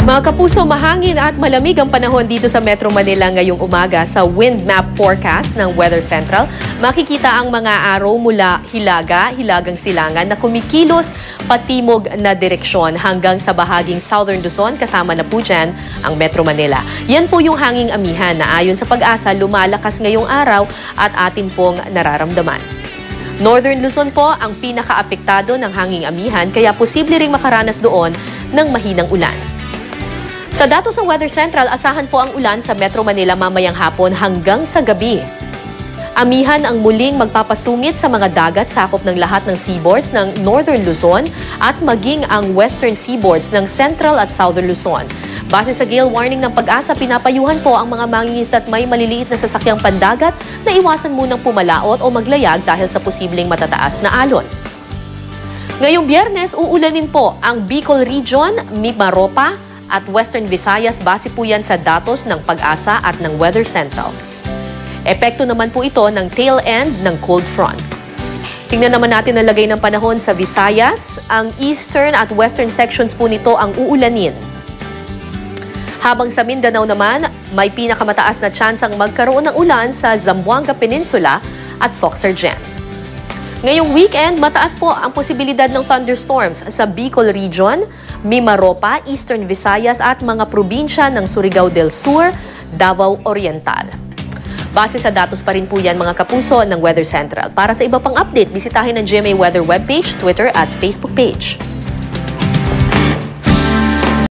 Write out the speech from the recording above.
Mga kapuso, mahangin at malamig ang panahon dito sa Metro Manila ngayong umaga. Sa wind map forecast ng Weather Central, makikita ang mga araw mula Hilagang Silangan na kumikilos patimog na direksyon hanggang sa bahaging Southern Luzon, kasama na po dyan ang Metro Manila. Yan po yung hanging amihan na ayon sa Pag-asa lumalakas ngayong araw at atin pong nararamdaman. Northern Luzon po ang pinaka-apektado ng hanging amihan, kaya posible ring makaranas doon ng mahinang ulan. Sa datos ng Weather Central, asahan po ang ulan sa Metro Manila mamayang hapon hanggang sa gabi. Amihan ang muling magpapasungit sa mga dagat sakop ng lahat ng seaboards ng Northern Luzon at maging ang western seaboards ng Central at Southern Luzon. Base sa gale warning ng Pag-asa, pinapayuhan po ang mga mangingisda at may maliliit na sasakyang pandagat na iwasan munang pumalaot o maglayag dahil sa posibleng matataas na alon. Ngayong Biyernes, uulanin po ang Bicol Region, Mimaropa, at Western Visayas. Base po yan sa datos ng Pag-asa at ng Weather Central. Epekto naman po ito ng tail end ng cold front. Tingnan naman natin ang lagay ng panahon sa Visayas. Ang eastern at western sections po nito ang uulanin. Habang sa Mindanao naman, may pinakamataas na tsansang magkaroon ng ulan sa Zamboanga Peninsula at Sorsogon. Ngayong weekend, mataas po ang posibilidad ng thunderstorms sa Bicol Region, Mimaropa, Eastern Visayas at mga probinsya ng Surigao del Sur, Davao Oriental. Base sa datos pa rin po yan mga kapuso ng Weather Central. Para sa iba pang update, bisitahin ang GMA Weather webpage, Twitter at Facebook page.